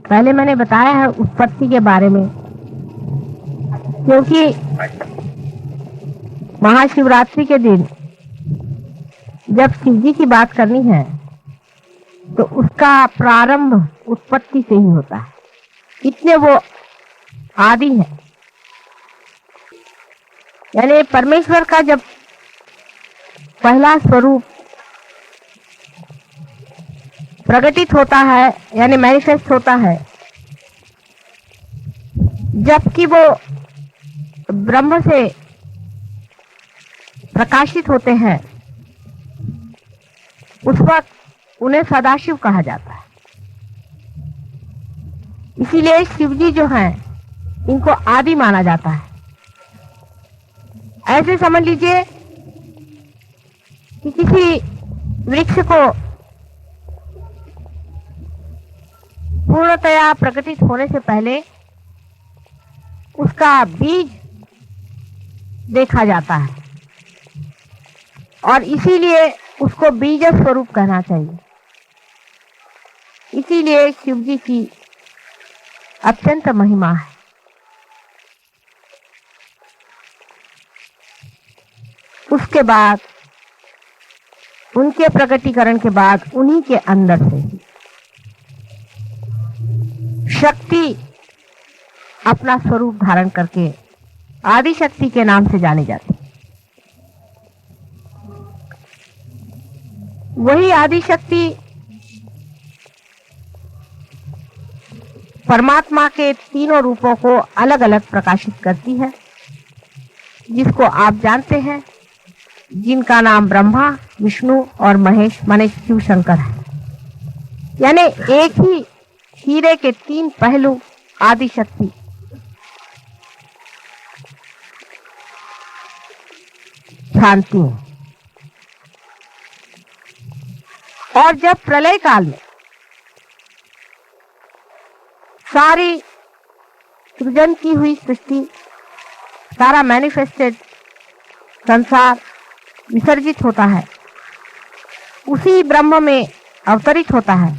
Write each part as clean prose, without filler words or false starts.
पहले मैंने बताया है उत्पत्ति के बारे में, क्योंकि महाशिवरात्रि के दिन जब शिव जी की बात करनी है तो उसका प्रारंभ उत्पत्ति से ही होता है, इतने वो आदि है। यानी परमेश्वर का जब पहला स्वरूप प्रकटित होता है, यानी मैनिफेस्ट होता है, जबकि वो ब्रह्म से प्रकाशित होते हैं, उस वक्त उन्हें सदाशिव कहा जाता है। इसीलिए शिव जी जो हैं, इनको आदि माना जाता है। ऐसे समझ लीजिए कि किसी वृक्ष को पूर्णतया प्रकटित होने से पहले उसका बीज देखा जाता है, और इसीलिए उसको बीज स्वरूप कहना चाहिए। इसीलिए शिव जी की अत्यंत महिमा है। उसके बाद, उनके प्रकटीकरण के बाद, उन्हीं के अंदर से शक्ति अपना स्वरूप धारण करके आदि शक्ति के नाम से जानी जाती है। वही आदि शक्ति परमात्मा के तीनों रूपों को अलग अलग प्रकाशित करती है, जिसको आप जानते हैं, जिनका नाम ब्रह्मा, विष्णु और महेश माने शिव शंकर है। यानी एक ही हीरे के तीन पहलू आदि शक्ति शांति है। और जब प्रलय काल में सारी सृजन की हुई सृष्टि, सारा मैनिफेस्टेड संसार विसर्जित होता है, उसी ब्रह्म में अवतरित होता है,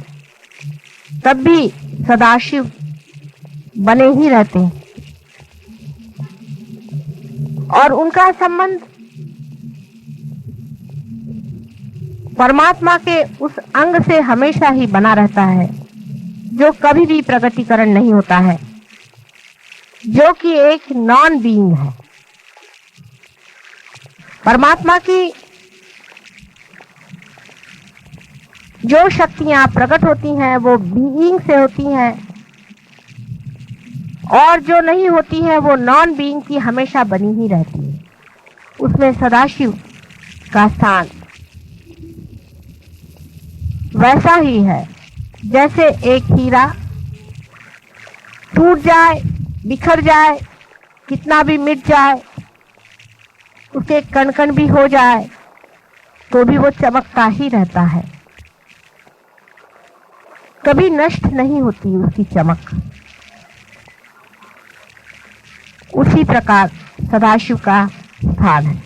तब भी सदाशिव बने ही रहते हैं। और उनका संबंध परमात्मा के उस अंग से हमेशा ही बना रहता है, जो कभी भी प्रकटीकरण नहीं होता है, जो कि एक नॉन बीइंग है। परमात्मा की जो शक्तियां प्रकट होती हैं वो बीइंग से होती हैं, और जो नहीं होती हैं वो नॉन बीइंग की हमेशा बनी ही रहती है। उसमें सदाशिव का स्थान वैसा ही है जैसे एक हीरा टूट जाए, बिखर जाए, कितना भी मिट जाए, उसे कण कण भी हो जाए, तो भी वो चमकता ही रहता है, कभी नष्ट नहीं होती उसकी चमक। उसी प्रकार सदाशिव का स्थान है।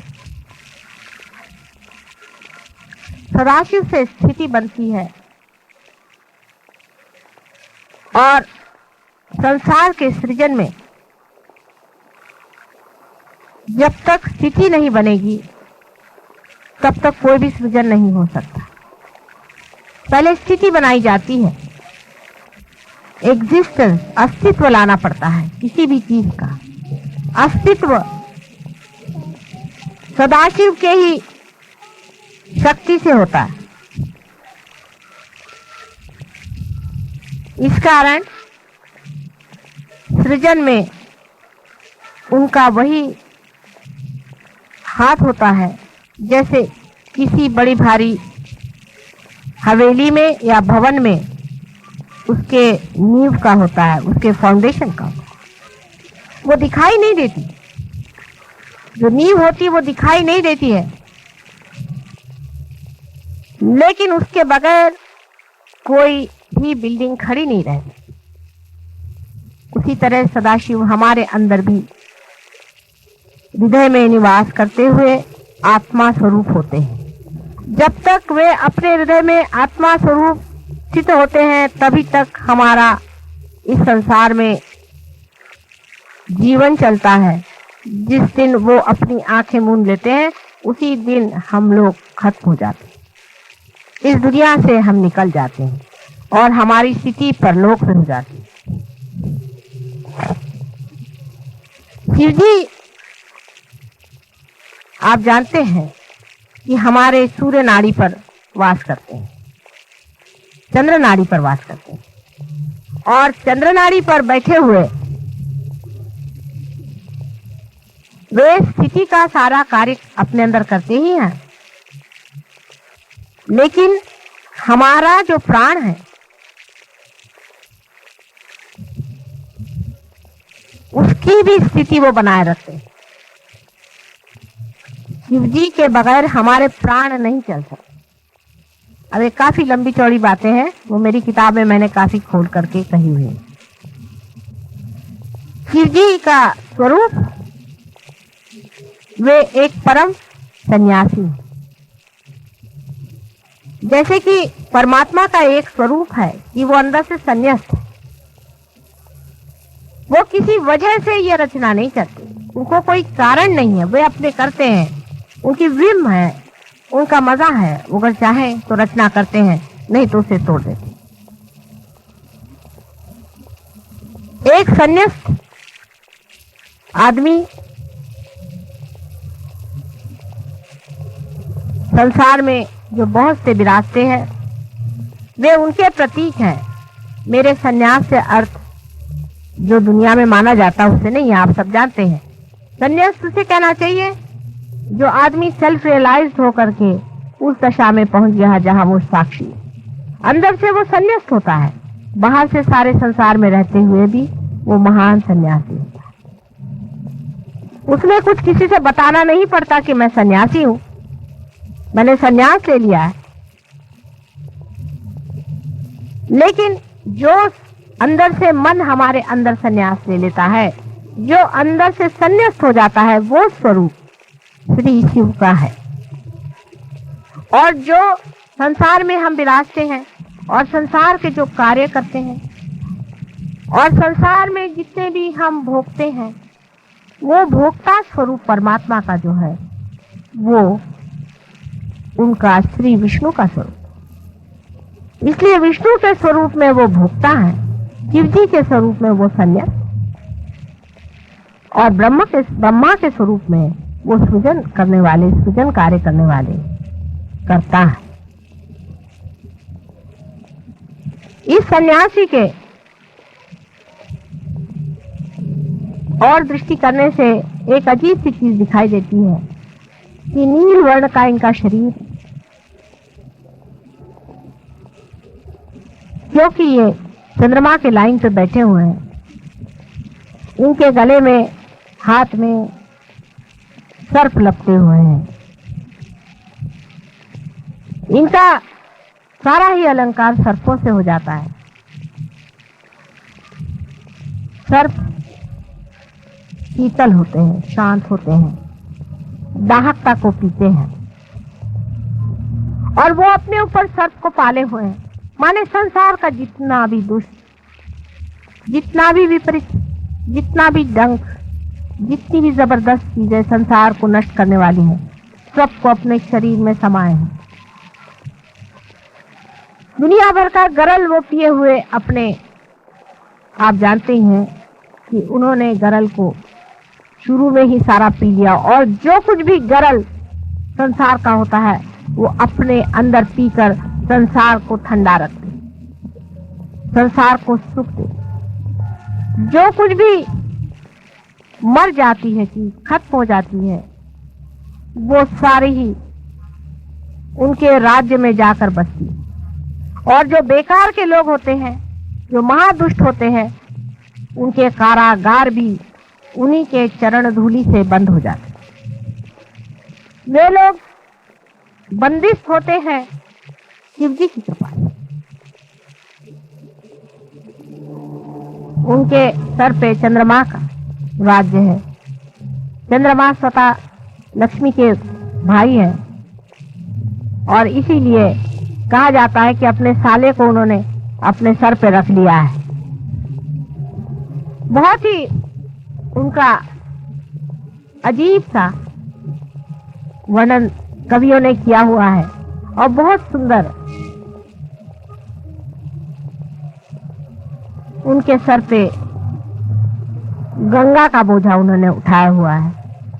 सदाशिव से स्थिति बनती है, और संसार के सृजन में जब तक स्थिति नहीं बनेगी तब तक कोई भी सृजन नहीं हो सकता। पहले स्थिति बनाई जाती है, एग्जिस्टेंस, अस्तित्व लाना पड़ता है किसी भी चीज का। अस्तित्व सदाशिव के ही शक्ति से होता है। इस कारण सृजन में उनका वही हाथ होता है, जैसे किसी बड़ी भारी हवेली में या भवन में उसके नींव का होता है, उसके फाउंडेशन का होता है। वो दिखाई नहीं देती, जो नींव होती है वो दिखाई नहीं देती है, लेकिन उसके बगैर कोई भी बिल्डिंग खड़ी नहीं रहती। उसी तरह सदाशिव हमारे अंदर भी हृदय में निवास करते हुए आत्मा स्वरूप होते हैं। जब तक वे अपने हृदय में आत्मा स्वरूप स्थित होते हैं, तभी तक हमारा इस संसार में जीवन चलता है, जिस दिन वो अपनी आंखें मूंद लेते हैं उसी दिन हम लोग खत्म हो जाते हैं, इस दुनिया से हम निकल जाते हैं और हमारी स्थिति परलोक में हो जाती है। शिव जी, आप जानते हैं कि हमारे सूर्य नाड़ी पर वास करते हैं, चंद्र नाड़ी पर वास करते हैं, और चंद्र नाड़ी पर बैठे हुए वे स्थिति का सारा कार्य अपने अंदर करते ही हैं, लेकिन हमारा जो प्राण है उसकी भी स्थिति वो बनाए रखते हैं। शिव जी के बगैर हमारे प्राण नहीं चल सकते। अब ये काफी लंबी चौड़ी बातें हैं, वो मेरी किताब में मैंने काफी खोल करके कही हुई है। शिव जी का स्वरूप, वे एक परम सन्यासी हैं। जैसे कि परमात्मा का एक स्वरूप है कि वो अंदर से संन्यास्त है, वो किसी वजह से ये रचना नहीं करते, उनको कोई कारण नहीं है, वे अपने करते हैं, उनकी विम है, उनका मजा है, वो अगर चाहें तो रचना करते हैं, नहीं तो उसे तोड़ देते। एक संन्यास्त आदमी संसार में जो बहुत से विराजते हैं, वे उनके प्रतीक हैं। मेरे संन्यास से अर्थ जो दुनिया में माना जाता है उससे नहीं है, आप सब जानते हैं। संन्यास उसे कहना चाहिए जो आदमी सेल्फ रियलाइज्ड होकर के उस दशा में पहुंच गया जहां वो साक्षी अंदर से वो संन्यास्त होता है, बाहर से सारे संसार में रहते हुए भी वो महान सन्यासी होता है। उसमें कुछ किसी से बताना नहीं पड़ता कि मैं सन्यासी हूं, मैंने सन्यास ले लिया है। लेकिन जो अंदर से मन हमारे अंदर सन्यास ले लेता है, जो अंदर से संन्यास्त हो जाता है, वो स्वरूप श्री शिव का है। और जो संसार में हम विराजते हैं और संसार के जो कार्य करते हैं और संसार में जितने भी हम भोगते हैं, वो भोक्ता स्वरूप परमात्मा का जो है वो उनका श्री विष्णु का स्वरूप। इसलिए विष्णु के स्वरूप में वो भोक्ता है, शिव जी के स्वरूप में वो संन्यास, और ब्रह्मा के स्वरूप में वो सृजन करने वाले, सृजन कार्य करने वाले करता है। इस सन्यासी के और दृष्टि करने से एक अजीब सी चीज दिखाई देती है कि नील वर्ण का इनका शरीर, क्योंकि ये चंद्रमा के लाइन पे बैठे हुए हैं, इनके गले में, हाथ में सर्प लपटे हुए हैं। इनका सारा ही अलंकार सर्पों से हो जाता है। सर्प शीतल होते हैं, शांत होते हैं, दाहकता को पीते हैं, और वो अपने ऊपर सर्प को पाले हुए हैं। माने संसार का जितना भी दुष्ट, जितना भी विपरीत, जितना भी डंक, जितनी भी जबरदस्त चीजें संसार को नष्ट करने वाली हैं, सबको अपने शरीर में समाये हैं। दुनिया भर का गरल वो पिए हुए अपने, आप जानते हैं कि उन्होंने गरल को शुरू में ही सारा पी लिया, और जो कुछ भी गरल संसार का होता है वो अपने अंदर पीकर संसार को ठंडा रखते, संसार को सुख दे। जो कुछ भी मर जाती है चीज, खत्म हो जाती है, वो सारी ही उनके राज्य में जाकर बसती। और जो बेकार के लोग होते हैं, जो महादुष्ट होते हैं, उनके कारागार भी उन्हीं के चरण धूलि से बंद हो जाते। वे लोग बंदिश होते हैं शिव जी की कृपा से। उनके सर पे चंद्रमा का राज्य है। चंद्रमा स्वतः लक्ष्मी के भाई है, और इसीलिए कहा जाता है कि अपने साले को उन्होंने अपने सर पे रख लिया है। बहुत ही उनका अजीब सा वर्णन कवियों ने किया हुआ है और बहुत सुंदर। उनके सर पे गंगा का बोझा उन्होंने उठाया हुआ है,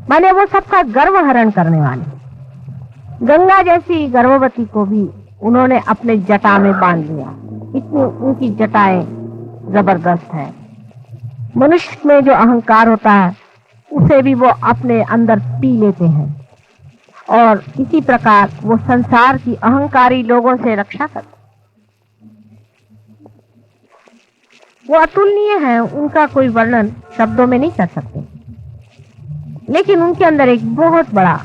माने वो सबका गर्व हरण करने वाले। गंगा जैसी गर्भवती को भी उन्होंने अपने जटा में बांध लिया, इतनी उनकी जटाएं जबरदस्त है। मनुष्य में जो अहंकार होता है उसे भी वो अपने अंदर पी लेते हैं और इसी प्रकार वो संसार की अहंकारी लोगों से रक्षा करते। वो अतुलनीय है, उनका कोई वर्णन शब्दों में नहीं कर सकते, लेकिन उनके अंदर एक बहुत बड़ा,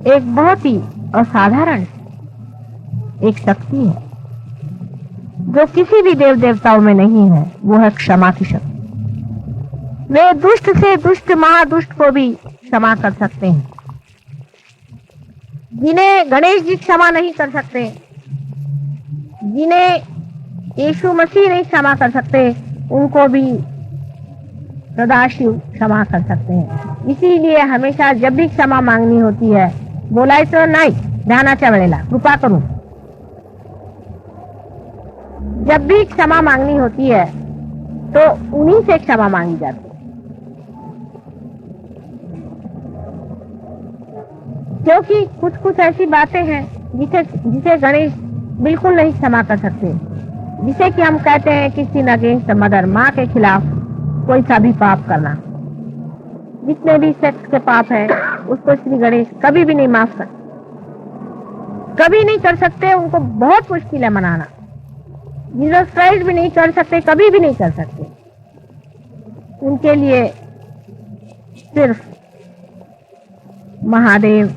एक बहुत ही असाधारण एक शक्ति है जो किसी भी देव देवताओं में नहीं है। वो है क्षमा की शक्ति। वे दुष्ट से दुष्ट महादुष्ट को भी क्षमा कर सकते हैं। जिन्हें गणेश जी क्षमा नहीं कर सकते, जिन्हें यीशु मसीह नहीं क्षमा कर सकते, उनको भी सदाशिव क्षमा कर सकते हैं। इसीलिए हमेशा जब भी क्षमा मांगनी होती है बोलायचं नाही ध्यानाच्या वेळेला कृपा करूं। जब भी क्षमा मांगनी होती है तो उन्हीं से क्षमा मांगी जाती है, क्योंकि कुछ कुछ ऐसी बातें हैं जिसे गणेश बिल्कुल नहीं क्षमा कर सकते। जिसे कि हम कहते हैं कि सिन अगेंस्ट मदर, माँ के खिलाफ कोई सा भी पाप करना, जितने भी सेक्स के पाप है उसको श्री गणेश कभी भी नहीं माफ करते, कभी नहीं कर सकते। उनको बहुत मुश्किल है मनाना। जीसस क्राइस्ट भी नहीं कर सकते, कभी भी नहीं कर सकते। उनके लिए सिर्फ महादेव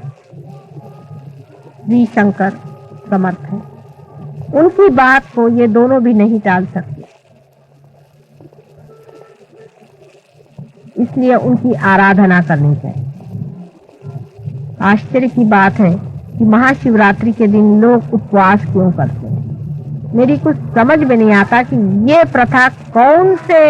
श्री शंकर समर्थ है। उनकी बात को ये दोनों भी नहीं टाल सकते, इसलिए उनकी आराधना करनी चाहिए। आश्चर्य की बात है कि महाशिवरात्रि के दिन लोग उपवास क्यों करते हैं। मेरी कुछ समझ में नहीं आता कि ये प्रथा कौन से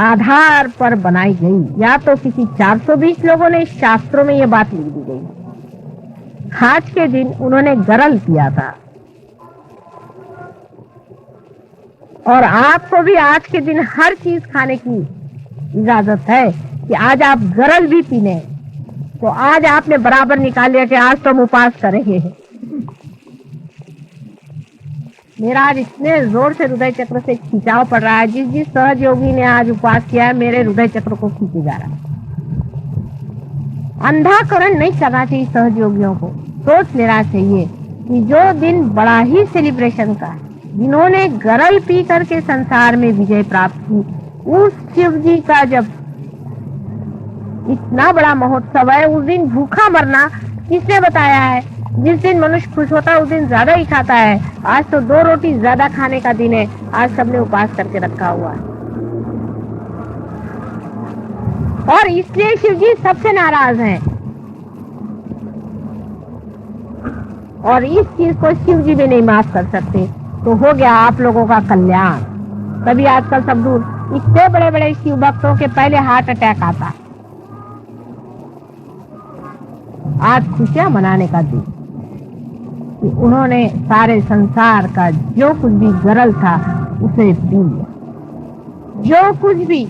आधार पर बनाई गई। या तो किसी 420 लोगों ने शास्त्रों में ये बात लिख दी गई। आज के दिन उन्होंने गरल किया था, और आपको भी आज के दिन हर चीज खाने की इजाजत है कि आज आप गरल भी पीने। तो आज आपने बराबर निकाल लिया कि आज तो हम उपवास करेंगे। मेरा आज इतने जोर से हृदय चक्र से खिंचाव पड़ रहा है। जिस जिस सहज योगी ने आज उपवास किया है, मेरे हृदय चक्र को खींचे जा रहा है। अंधाकरण नहीं करना चाहिए सहज योगियों को। सोच लेना चाहिए कि जो दिन बड़ा ही सेलिब्रेशन का है, जिन्होंने गरल पी करके संसार में विजय प्राप्त की, उस शिव जी का जब इतना बड़ा महोत्सव है, उस दिन भूखा मरना किसने बताया है? जिस दिन मनुष्य खुश होता है उस दिन ज्यादा ही खाता है। आज तो 2 रोटी ज्यादा खाने का दिन है, आज सबने उपवास करके रखा हुआ है। और इसलिए शिव जी सबसे नाराज हैं। और इस चीज को शिव जी भी नहीं माफ कर सकते। तो हो गया आप लोगों का कल्याण। तभी आजकल सब दूर इतने बड़े बड़े शिव भक्तों के पहले हार्ट अटैक आता। आज खुशियां मनाने का दिन कि उन्होंने सारे संसार का जो कुछ भी गरल था उसे पी लिया। जो कुछ भी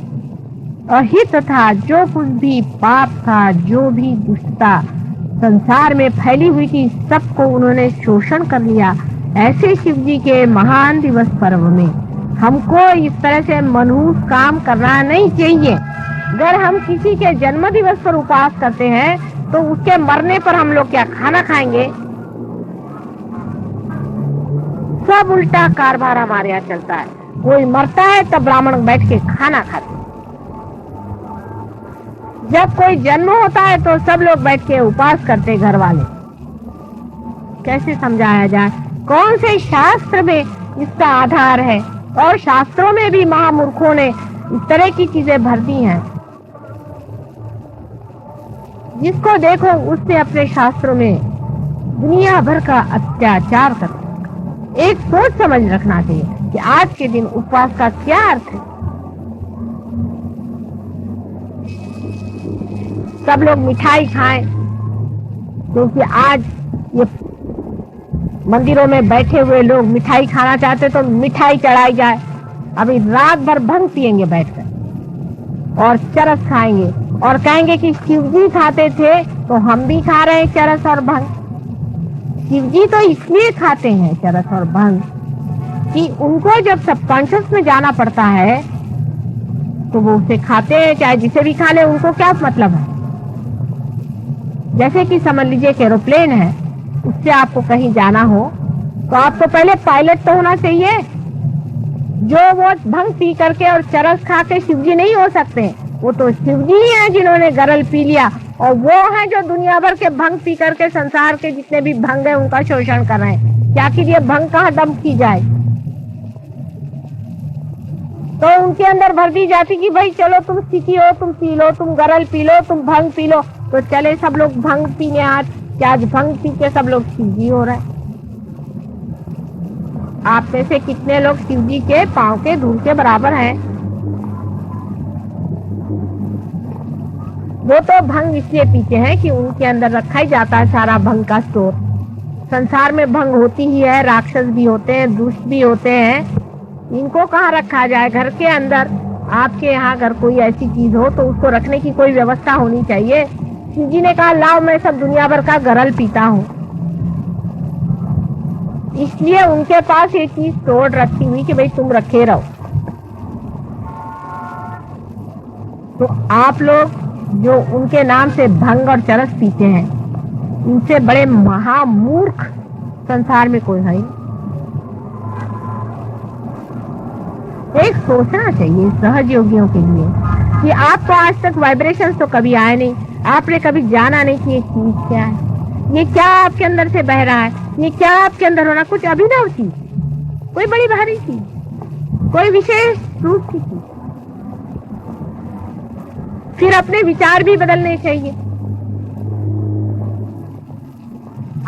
अहित था, जो कुछ भी पाप था, जो भी दुष्टता संसार में फैली हुई थी, सबको उन्होंने शोषण कर लिया। ऐसे शिव जी के महान दिवस पर्व में हमको इस तरह से मनहूस काम करना नहीं चाहिए। अगर हम किसी के जन्म दिवस पर उपवास करते हैं तो उसके मरने पर हम लोग क्या खाना खाएंगे? सब उल्टा कारभार हमारे यहाँ चलता है। कोई मरता है तब ब्राह्मण बैठ के खाना खाते। जब कोई जन्म होता है तो सब लोग बैठ के उपवास करते घर वाले। कैसे समझाया जाए? कौन से शास्त्र में इसका आधार है? और शास्त्रों में भी महामूर्खों ने इस तरह की चीजें भर दी हैं। जिसको देखो उससे अपने शास्त्रों में दुनिया भर का अत्याचार करते। एक सोच समझ रखना चाहिए कि आज के दिन उपवास का क्या अर्थ है। सब लोग मिठाई खाएं, क्योंकि आज ये मंदिरों में बैठे हुए लोग मिठाई खाना चाहते तो मिठाई चढ़ाई जाए। अभी रात भर भंग पिएंगे बैठकर और चरस खाएंगे और कहेंगे कि शिवजी खाते थे तो हम भी खा रहे हैं चरस और भंग। शिवजी तो इसलिए खाते हैं चरस और भंग कि उनको जब सबकॉन्शियस में जाना पड़ता है तो वो उसे खाते हैं, चाहे जिसे भी खा ले, उनको क्या मतलब है। जैसे कि समझ लीजिए कि एरोप्लेन है, उससे आपको कहीं जाना हो तो आपको पहले पायलट तो होना चाहिए। जो वो भंग पी करके और चरस खा के शिवजी नहीं हो सकते, वो तो शिवजी ही हैं जिन्होंने गरल पी लिया, और वो हैं जो दुनिया भर के भंग पी करके संसार के जितने भी भंग है उनका शोषण कर रहे हैं। क्या कि ये भंग कहाँ डंप की जाए, तो उनके अंदर भर दी जाती कि भाई चलो तुम सीखी हो, तुम पी लो, तुम गरल पी लो, तुम भंग पी लो, तो चले सब लोग भंग पीने। आज क्या आज भंग पी के सब लोग शिवजी हो रहे हैं। आप में से कितने लोग शिवजी के पांव के धूल के बराबर हैं? वो तो भंग इसलिए पीते हैं कि उनके अंदर रखा ही जाता है सारा भंग का स्टोर। संसार में भंग होती ही है, राक्षस भी होते हैं, दुष्ट भी होते हैं, इनको कहाँ रखा जाए। घर के अंदर आपके यहाँ अगर कोई ऐसी चीज हो तो उसको रखने की कोई व्यवस्था होनी चाहिए। शिवजी ने कहा लाओ मैं सब दुनिया भर का गरल पीता हूँ, इसलिए उनके पास ये चीज तोड़ रखी हुई कि भाई तुम रखे रहो। तो आप लोग जो उनके नाम से भंग और चरस पीते हैं, इनसे बड़े महामूर्ख संसार में कोई है। एक सोचना चाहिए सहज योगियों के लिए कि आपको आज तक वाइब्रेशन तो कभी आए नहीं, आपने कभी जाना नहीं कि ये चीज क्या है, ये क्या आपके अंदर से बह रहा है, ये क्या आपके अंदर होना, कुछ अभिनव चीज, कोई बड़ी भारी चीज, कोई विशेष रूप की चीज। फिर अपने विचार भी बदलने चाहिए,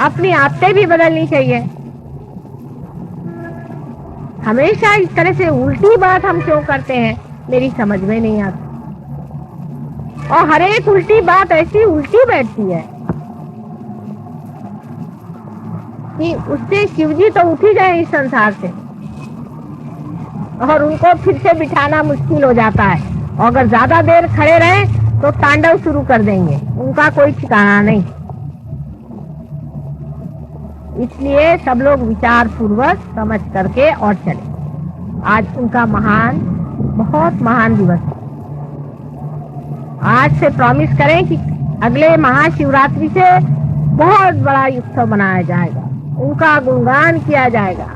अपनी आदतें भी बदलनी चाहिए। हमेशा इस तरह से उल्टी बात हम क्यों करते हैं मेरी समझ में नहीं आती, और हर एक उल्टी बात ऐसी उल्टी बैठती है कि उससे शिवजी तो उठ ही गए इस संसार से, और उनको फिर से बिठाना मुश्किल हो जाता है। और अगर ज्यादा देर खड़े रहे तो तांडव शुरू कर देंगे, उनका कोई ठिकाना नहीं। इसलिए सब लोग विचार पूर्वक समझ करके और चले। आज उनका महान, बहुत महान दिवस है। आज से प्रॉमिस करें कि अगले महाशिवरात्रि से बहुत बड़ा उत्सव मनाया जाएगा, उनका गुणगान किया जाएगा।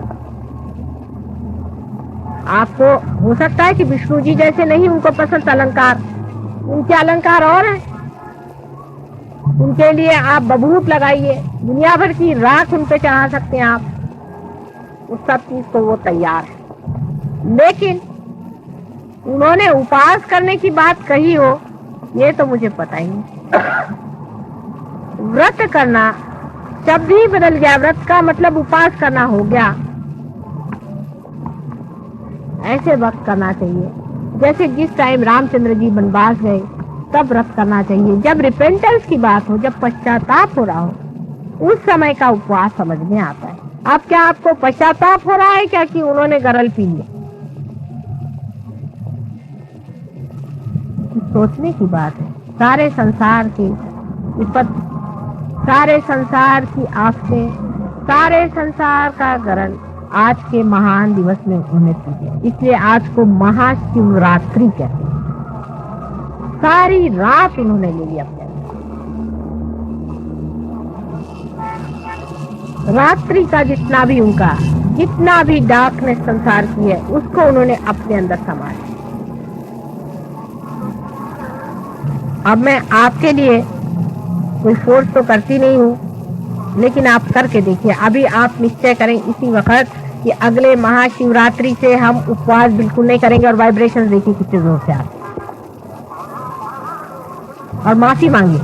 आपको हो सकता है कि विष्णु जी जैसे नहीं उनको पसंद अलंकार, उनके अलंकार और हैं, उनके लिए आप बबूत लगाइए, दुनिया भर की राख उन पे चढ़ा सकते हैं आप, उस सब चीज को वो तैयार है। लेकिन उन्होंने उपवास करने की बात कही हो ये तो मुझे पता ही नहीं। व्रत करना शब्द ही बदल गया, व्रत का मतलब उपवास करना हो गया। ऐसे वक्त करना चाहिए जैसे जिस टाइम रामचंद्र जी वनवास गए तब व्रत करना चाहिए। जब रिपेंटेंस की बात हो, जब पश्चाताप हो रहा हो, उस समय का उपवास समझ में आता है। अब क्या आपको पश्चाताप हो रहा है क्या कि उन्होंने गरल पी लिया? सोचने की बात है। सारे संसार की विपत्ति, सारे संसार की आफतें, सारे संसार का गरल आज के महान दिवस में उन्हें पी लिया। इसलिए आज को महाशिवरात्रि कहते हैं। सारी रात उन्होंने ले लिया अपने रात्रि का जितना भी उनका, जितना भी डार्कनेस संसार की है उसको उन्होंने अपने अंदर समा लिया। अब मैं आपके लिए कोई फोर्स तो करती नहीं हूँ, लेकिन आप करके देखिए। अभी आप निश्चय करें इसी वक्त कि अगले महाशिवरात्रि से हम उपवास बिल्कुल नहीं करेंगे, और वाइब्रेशन देखिए कितने जोर से आते, और माफी मांगिए।